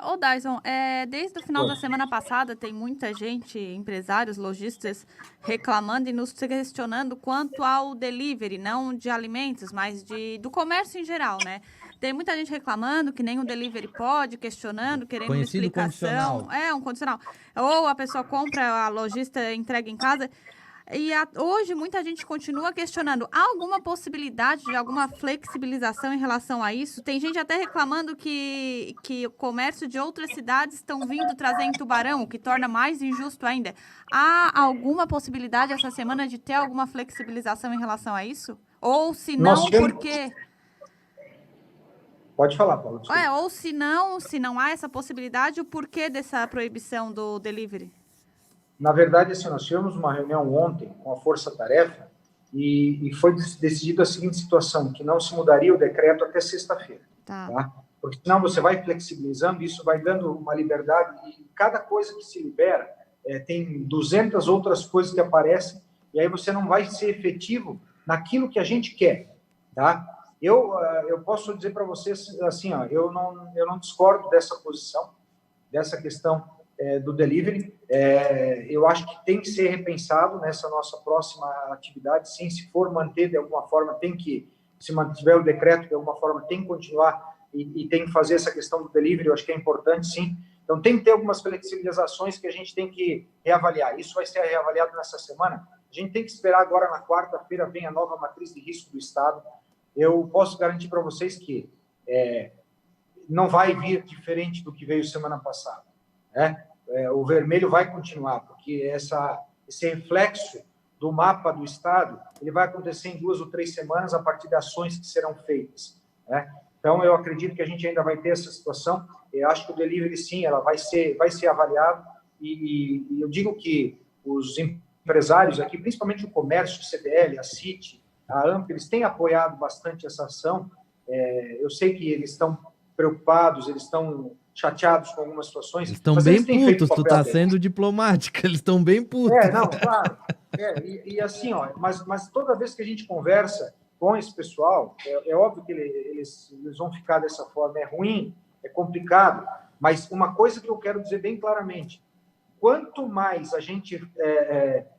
Ô, Dyson, desde o final da semana passada tem muita gente, empresários, lojistas, reclamando e nos questionando quanto ao delivery, não de alimentos, mas do comércio em geral, né? Tem muita gente reclamando que nem o delivery pode, questionando, querendo uma Conhecido explicação. condicional. É, um condicional. Ou a pessoa compra, a lojista entrega em casa. E hoje muita gente continua questionando. Há alguma possibilidade de alguma flexibilização em relação a isso? Tem gente até reclamando que o comércio de outras cidades estão vindo trazer em Tubarão, o que torna mais injusto ainda. Há alguma possibilidade essa semana de ter alguma flexibilização em relação a isso? Ou se não, por quê? Pode falar, Paulo. Ou se não há essa possibilidade, o porquê dessa proibição do delivery? Na verdade, assim, nós tivemos uma reunião ontem com a Força Tarefa e foi decidido a seguinte situação, que não se mudaria o decreto até sexta-feira. Tá? Porque senão você vai flexibilizando, isso vai dando uma liberdade, e cada coisa que se libera, tem 200 outras coisas que aparecem, e aí você não vai ser efetivo naquilo que a gente quer. Tá? Eu posso dizer para vocês, assim, eu não discordo dessa posição, dessa questão do delivery. Eu acho que tem que ser repensado nessa nossa próxima atividade, sim, se for manter de alguma forma, tem que, se mantiver o decreto de alguma forma, tem que continuar e tem que fazer essa questão do delivery, eu acho que é importante, sim. Então, tem que ter algumas flexibilizações que a gente tem que reavaliar. Isso vai ser reavaliado nessa semana. A gente tem que esperar agora, na quarta-feira, vem a nova matriz de risco do Estado. Eu posso garantir para vocês que não vai vir diferente do que veio semana passada, né? O vermelho vai continuar, porque esse reflexo do mapa do Estado, ele vai acontecer em 2 ou 3 semanas a partir de ações que serão feitas, né? Então, eu acredito que a gente ainda vai ter essa situação. Eu acho que o delivery, sim, ela vai ser avaliado, e eu digo que os empresários aqui, principalmente o comércio, o CDL, a CIT, a AMP, eles têm apoiado bastante essa ação. Eu sei que eles estão preocupados, eles estão chateados com algumas situações. Eles estão bem putos, tu tá sendo diplomática, eles estão bem putos. Não, claro. E assim, mas toda vez que a gente conversa com esse pessoal, é óbvio que eles vão ficar dessa forma. É ruim, é complicado, mas uma coisa que eu quero dizer bem claramente, quanto mais a gente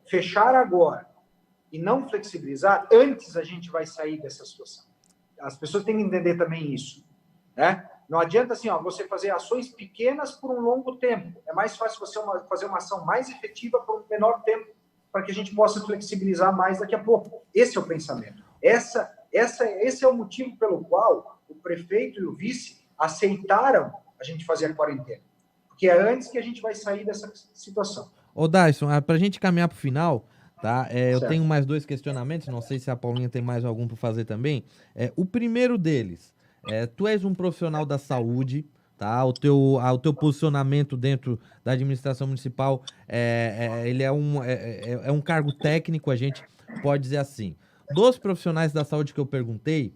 fechar agora e não flexibilizar, antes a gente vai sair dessa situação. As pessoas têm que entender também isso, né? Não adianta assim, você fazer ações pequenas por um longo tempo. É mais fácil você fazer uma ação mais efetiva por um menor tempo, para que a gente possa flexibilizar mais daqui a pouco. Esse é o pensamento. Esse é o motivo pelo qual o prefeito e o vice aceitaram a gente fazer a quarentena. Porque é antes que a gente vai sair dessa situação. Ô, Dyson, para a gente caminhar para o final, tá? Eu tenho mais 2 questionamentos, não sei se a Paulinha tem mais algum para fazer também. O primeiro deles, tu és um profissional da saúde, tá? O teu posicionamento dentro da administração municipal ele é um cargo técnico, a gente pode dizer assim. Dos profissionais da saúde que eu perguntei,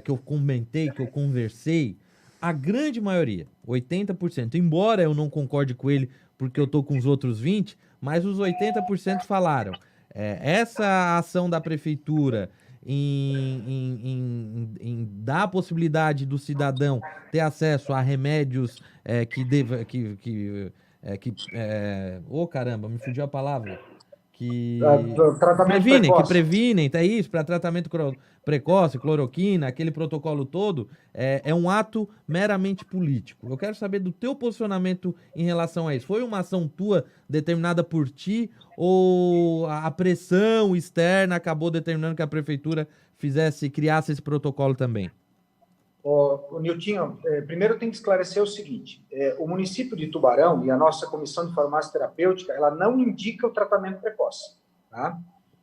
que eu comentei, que eu conversei, a grande maioria, 80%, embora eu não concorde com ele porque eu tô com os outros 20%, mas os 80% falaram. Essa ação da prefeitura em dar a possibilidade do cidadão ter acesso a remédios caramba, me fugiu a palavra. Que previnem, tá isso, para tratamento precoce, cloroquina, aquele protocolo todo, é um ato meramente político. Eu quero saber do teu posicionamento em relação a isso. Foi uma ação tua determinada por ti ou a pressão externa acabou determinando que a prefeitura criasse esse protocolo também? O Niltinho, primeiro tem que esclarecer o seguinte, o município de Tubarão e a nossa comissão de farmácia terapêutica, ela não indica o tratamento precoce, tá?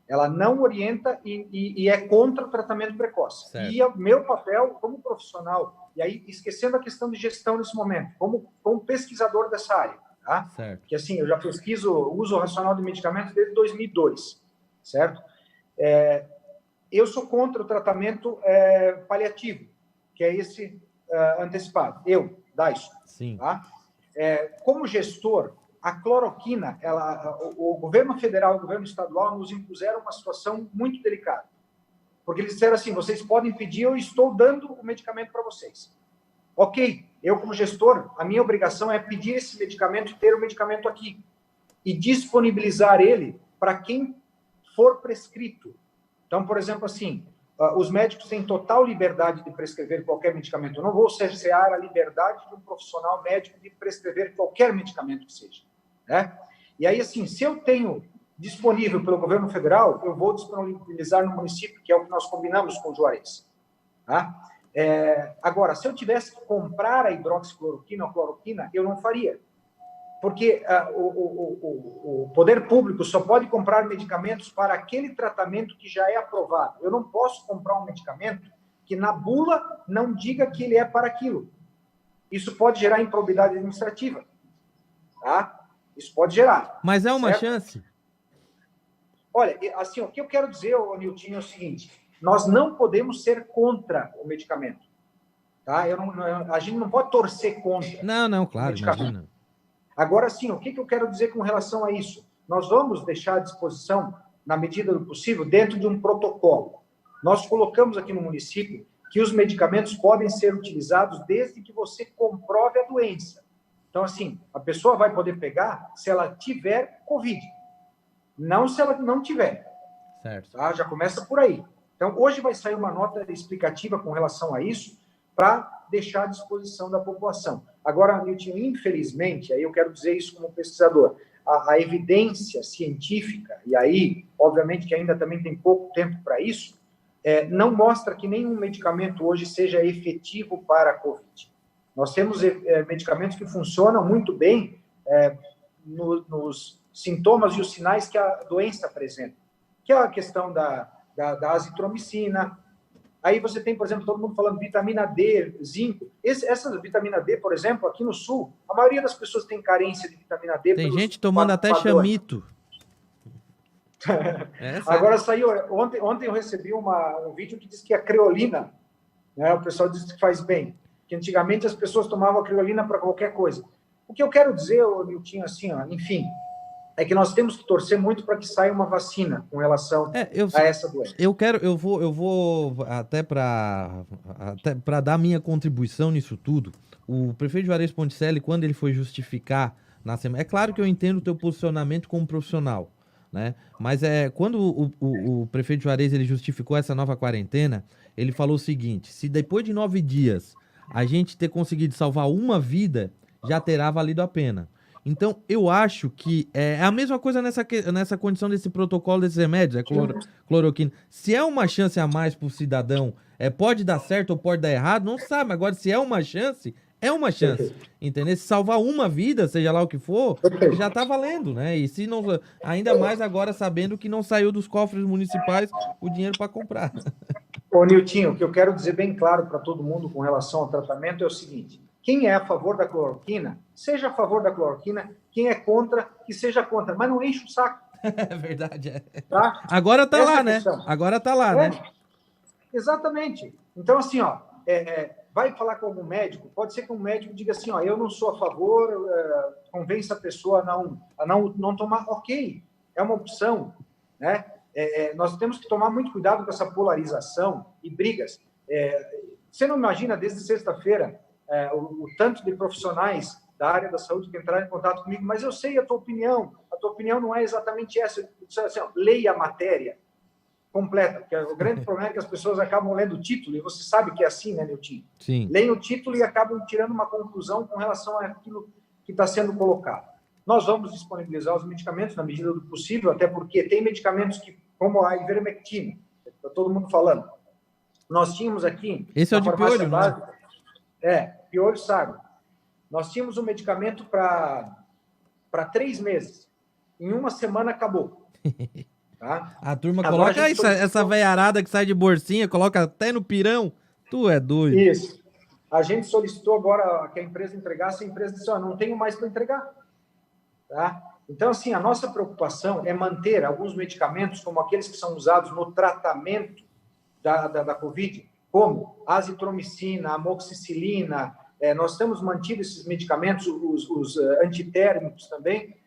Ela não orienta e é contra o tratamento precoce. Certo. E o meu papel como profissional, e aí esquecendo a questão de gestão nesse momento, como pesquisador dessa área, tá? Certo. Que assim, eu já pesquiso o uso racional de medicamentos desde 2002, certo? Eu sou contra o tratamento paliativo, que é esse antecipado. Eu, Dyson. Sim. Tá? Como gestor, a cloroquina, o governo federal e o governo estadual nos impuseram uma situação muito delicada. Porque eles disseram assim, vocês podem pedir, eu estou dando o medicamento para vocês. Ok, eu como gestor, a minha obrigação é pedir esse medicamento e ter o medicamento aqui. E disponibilizar ele para quem for prescrito. Então, por exemplo, assim, os médicos têm total liberdade de prescrever qualquer medicamento. Eu não vou cercear a liberdade de um profissional médico de prescrever qualquer medicamento que seja, né? E aí, assim, se eu tenho disponível pelo governo federal, eu vou disponibilizar no município, que é o que nós combinamos com o Juarez. Tá? Agora, se eu tivesse que comprar a hidroxicloroquina ou cloroquina, eu não faria. Porque o poder público só pode comprar medicamentos para aquele tratamento que já é aprovado. Eu não posso comprar um medicamento que na bula não diga que ele é para aquilo. Isso pode gerar improbidade administrativa. Tá? Isso pode gerar. Mas é uma certo? chance? Olha, assim, o que eu quero dizer, Nilton, é o seguinte: nós não podemos ser contra o medicamento. Tá? A gente não pode torcer contra. Não, claro, imagina. Agora, sim, o que eu quero dizer com relação a isso? Nós vamos deixar à disposição, na medida do possível, dentro de um protocolo. Nós colocamos aqui no município que os medicamentos podem ser utilizados desde que você comprove a doença. Então, assim, a pessoa vai poder pegar se ela tiver Covid. Não se ela não tiver. Certo. Tá? Já começa por aí. Então, hoje vai sair uma nota explicativa com relação a isso, para deixar à disposição da população. Agora, Nilton, infelizmente, aí eu quero dizer isso como pesquisador, a evidência científica, e aí, obviamente, que ainda também tem pouco tempo para isso, não mostra que nenhum medicamento hoje seja efetivo para a Covid. Nós temos medicamentos que funcionam muito bem nos sintomas e os sinais que a doença apresenta, que é a questão da azitromicina. Aí você tem, por exemplo, todo mundo falando vitamina D, zinco. Essa vitamina D, por exemplo, aqui no Sul, a maioria das pessoas tem carência de vitamina D. Tem gente tomando até chamito. Agora saiu, ontem eu recebi um vídeo que diz que a creolina, né, o pessoal diz que faz bem, que antigamente as pessoas tomavam a creolina para qualquer coisa. O que eu quero dizer, Nilton, assim, enfim, é que nós temos que torcer muito para que saia uma vacina com relação a essa doença. Eu vou até para dar minha contribuição nisso tudo. O prefeito Juarez Ponticelli, quando ele foi justificar na semana, é claro que eu entendo o teu posicionamento como profissional, né? Mas quando o prefeito Juarez ele justificou essa nova quarentena, ele falou o seguinte: se depois de 9 dias a gente ter conseguido salvar uma vida, já terá valido a pena. Então, eu acho que é a mesma coisa nessa condição desse protocolo desses remédios, cloroquina. Se é uma chance a mais para o cidadão, pode dar certo ou pode dar errado, não sabe. Agora, se é uma chance, é uma chance. Entendeu? Se salvar uma vida, seja lá o que for, já está valendo, né? E se não, ainda mais agora sabendo que não saiu dos cofres municipais o dinheiro para comprar. Ô, Nilton, o que eu quero dizer bem claro para todo mundo com relação ao tratamento é o seguinte: quem é a favor da cloroquina, seja a favor da cloroquina. Quem é contra, que seja contra. Mas não enche o saco. É verdade, Tá? Agora tá lá, né? Agora tá lá, né? Exatamente. Então, assim, vai falar com algum médico, pode ser que um médico diga assim, eu não sou a favor, convença a pessoa a não tomar. Ok, é uma opção, né? Nós temos que tomar muito cuidado com essa polarização e brigas. Você não imagina, desde sexta-feira, o tanto de profissionais da área da saúde que entraram em contato comigo, mas eu sei a tua opinião não é exatamente essa. Assim, leia a matéria completa, porque o grande problema é que as pessoas acabam lendo o título, e você sabe que é assim, né, Nilton? Sim. Leem o título e acabam tirando uma conclusão com relação àquilo que está sendo colocado. Nós vamos disponibilizar os medicamentos na medida do possível, até porque tem medicamentos que, como a ivermectina, está todo mundo falando. Nós tínhamos aqui... Esse é o de piolho, né? Piolho sago. Nós tínhamos um medicamento para 3 meses. Em uma semana acabou. Tá? A turma agora coloca essa veiarada que sai de bolsinha, coloca até no pirão. Tu é doido. Isso. A gente solicitou agora que a empresa entregasse, a empresa disse, não tenho mais para entregar. Tá? Então, assim, a nossa preocupação é manter alguns medicamentos, como aqueles que são usados no tratamento da Covid, como a azitromicina, a amoxicilina. Nós temos mantido esses medicamentos, os antitérmicos também,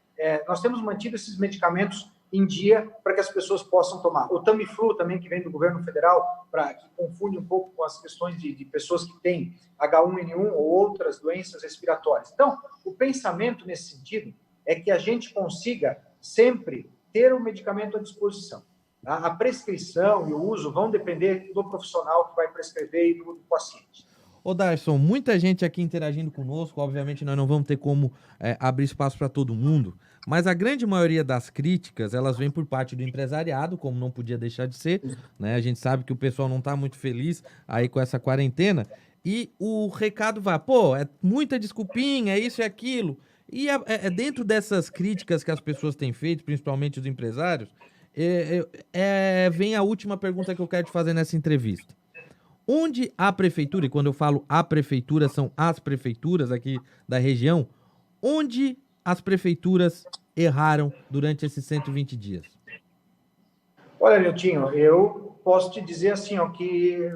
nós temos mantido esses medicamentos em dia para que as pessoas possam tomar. O Tamiflu também, que vem do governo federal, que confunde um pouco com as questões de pessoas que têm H1N1 ou outras doenças respiratórias. Então, o pensamento nesse sentido é que a gente consiga sempre ter o medicamento à disposição. A prescrição e o uso vão depender do profissional que vai prescrever e do paciente. Ô, Darson, muita gente aqui interagindo conosco, obviamente nós não vamos ter como abrir espaço para todo mundo, mas a grande maioria das críticas, elas vêm por parte do empresariado, como não podia deixar de ser, né? A gente sabe que o pessoal não está muito feliz aí com essa quarentena, e o recado vai, pô, é muita desculpinha, é isso e aquilo, e dentro dessas críticas que as pessoas têm feito, principalmente os empresários, vem a última pergunta que eu quero te fazer nessa entrevista. Onde a prefeitura, e quando eu falo a prefeitura, são as prefeituras aqui da região, onde as prefeituras erraram durante esses 120 dias? Olha, Niltinho, eu posso te dizer assim, ó, que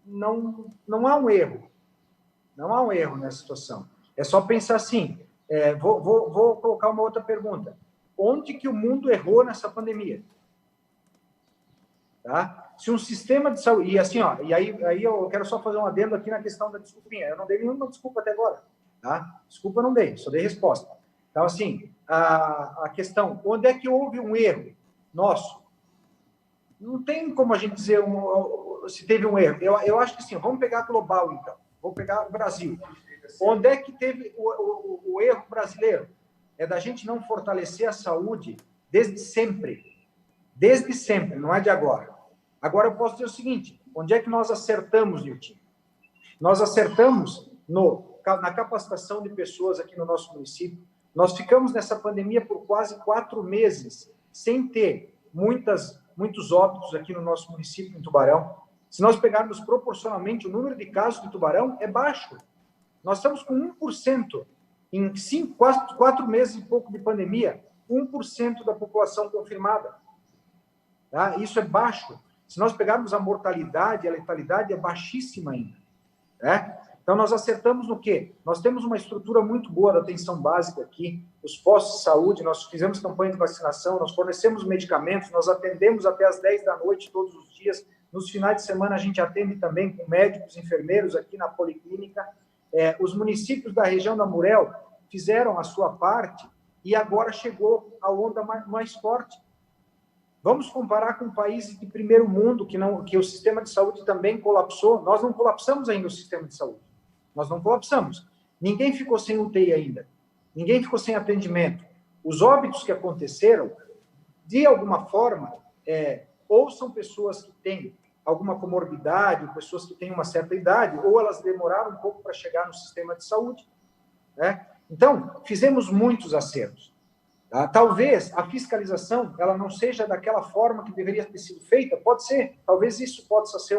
não há um erro. Não há um erro nessa situação. É só pensar assim, vou colocar uma outra pergunta. Onde que o mundo errou nessa pandemia? Tá? Se um sistema de saúde... E assim, ó, e aí eu quero só fazer um adendo aqui na questão da desculpinha. Eu não dei nenhuma desculpa até agora. Tá? Desculpa eu não dei, só dei resposta. Então, assim, a questão... Onde é que houve um erro nosso? Não tem como a gente dizer se teve um erro. Eu acho que sim. Vamos pegar global, então. Vou pegar o Brasil. Onde é que teve o erro brasileiro? É da gente não fortalecer a saúde desde sempre. Desde sempre, não é de agora. Agora eu posso dizer o seguinte, onde é que nós acertamos, Nilton? Nós acertamos na capacitação de pessoas aqui no nosso município. Nós ficamos nessa pandemia por quase 4 meses, sem ter muitos óbitos aqui no nosso município, em Tubarão. Se nós pegarmos proporcionalmente o número de casos de Tubarão, é baixo. Nós estamos com 1%. Em 4 meses e pouco de pandemia, 1% da população confirmada. Tá? Isso é baixo. Se nós pegarmos a mortalidade, a letalidade é baixíssima ainda. Né? Então, nós acertamos no quê? Nós temos uma estrutura muito boa da atenção básica aqui, os postos de saúde, nós fizemos campanha de vacinação, nós fornecemos medicamentos, nós atendemos até as 10 da noite todos os dias. Nos finais de semana, a gente atende também com médicos, enfermeiros aqui na policlínica. Os municípios da região da Murel fizeram a sua parte e agora chegou a onda mais forte. Vamos comparar com países de primeiro mundo que o sistema de saúde também colapsou. Nós não colapsamos ainda o sistema de saúde. Nós não colapsamos. Ninguém ficou sem UTI ainda. Ninguém ficou sem atendimento. Os óbitos que aconteceram, de alguma forma, ou são pessoas que têm alguma comorbidade, pessoas que têm uma certa idade, ou elas demoraram um pouco para chegar no sistema de saúde. Né? Então, fizemos muitos acertos. Tá? Talvez a fiscalização ela não seja daquela forma que deveria ter sido feita, pode ser, talvez isso possa ser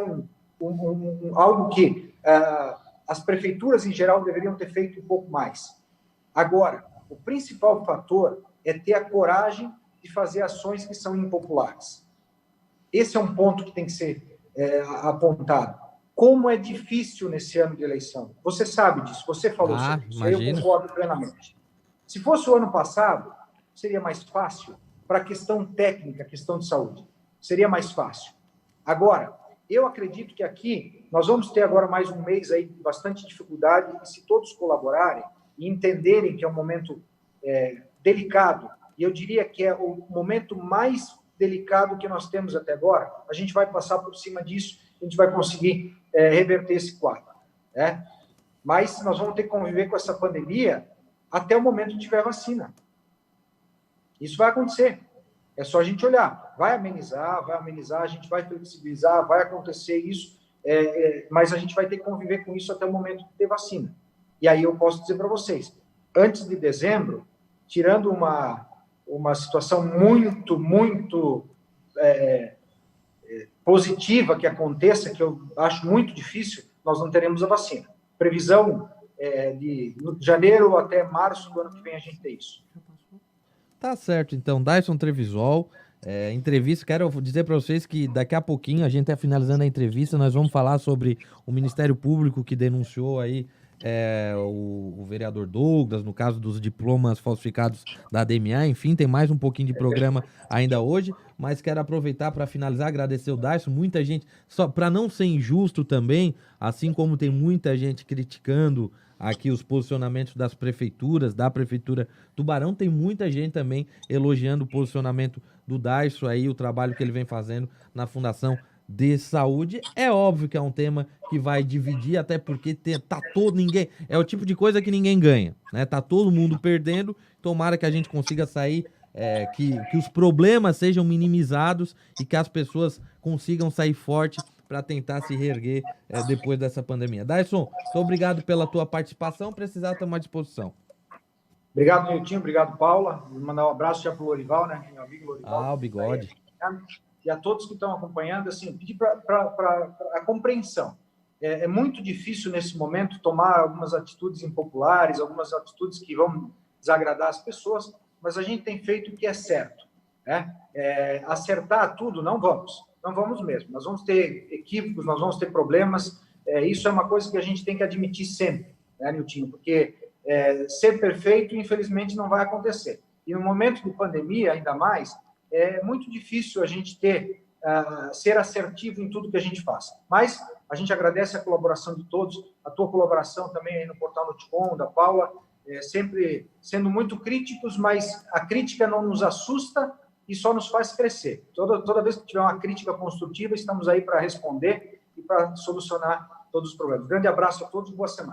algo que as prefeituras em geral deveriam ter feito um pouco mais. Agora, o principal fator é ter a coragem de fazer ações que são impopulares. Esse é um ponto que tem que ser apontado. Como é difícil nesse ano de eleição. Você sabe disso, você falou sobre isso, eu concordo plenamente. Se fosse o ano passado, seria mais fácil para a questão técnica, questão de saúde. Seria mais fácil. Agora, eu acredito que aqui nós vamos ter agora mais um mês aí de bastante dificuldade e se todos colaborarem e entenderem que é um momento delicado, e eu diria que é o momento mais delicado que nós temos até agora, a gente vai passar por cima disso, a gente vai conseguir reverter esse quadro. Né? Mas nós vamos ter que conviver com essa pandemia até o momento que tiver vacina. Isso vai acontecer. É só a gente olhar. Vai amenizar, a gente vai flexibilizar, vai acontecer isso, mas a gente vai ter que conviver com isso até o momento de ter vacina. E aí eu posso dizer para vocês, antes de dezembro, tirando uma situação muito, muito positiva que aconteça, que eu acho muito difícil, nós não teremos a vacina. Previsão de janeiro até março do ano que vem a gente tem isso. Tá certo, então, Darson Trevisol, entrevista, quero dizer para vocês que daqui a pouquinho, a gente está finalizando a entrevista, nós vamos falar sobre o Ministério Público que denunciou aí o vereador Douglas, no caso dos diplomas falsificados da DMA, enfim, tem mais um pouquinho de programa ainda hoje, mas quero aproveitar para finalizar, agradecer o Darcio, muita gente, só para não ser injusto também, assim como tem muita gente criticando aqui os posicionamentos das prefeituras, da Prefeitura Tubarão, tem muita gente também elogiando o posicionamento do Darcio aí, o trabalho que ele vem fazendo na Fundação de Saúde. É óbvio que é um tema que vai dividir, até porque ninguém, é o tipo de coisa que ninguém ganha, né? Tá todo mundo perdendo, tomara que a gente consiga sair, que os problemas sejam minimizados e que as pessoas consigam sair forte para tentar se reerguer depois dessa pandemia. Darcio, muito obrigado pela tua participação, precisar estamos à disposição. Obrigado, Niltinho, obrigado, Paula. Vou mandar um abraço já para o Lorival, né? Meu amigo Lorival. O bigode. E a todos que estão acompanhando, assim, pedir para a compreensão. É muito difícil, nesse momento, tomar algumas atitudes impopulares, algumas atitudes que vão desagradar as pessoas, mas a gente tem feito o que é certo, né? Acertar tudo, não vamos mesmo. Nós vamos ter equívocos, nós vamos ter problemas, isso é uma coisa que a gente tem que admitir sempre, né, Niltinho? Porque ser perfeito, infelizmente, não vai acontecer. E no momento de pandemia, ainda mais, é muito difícil a gente ser assertivo em tudo que a gente faz. Mas a gente agradece a colaboração de todos, a tua colaboração também aí no Portal Noticom, da Paula, sempre sendo muito críticos, mas a crítica não nos assusta e só nos faz crescer. Toda vez que tiver uma crítica construtiva, estamos aí para responder e para solucionar todos os problemas. Grande abraço a todos, boa semana.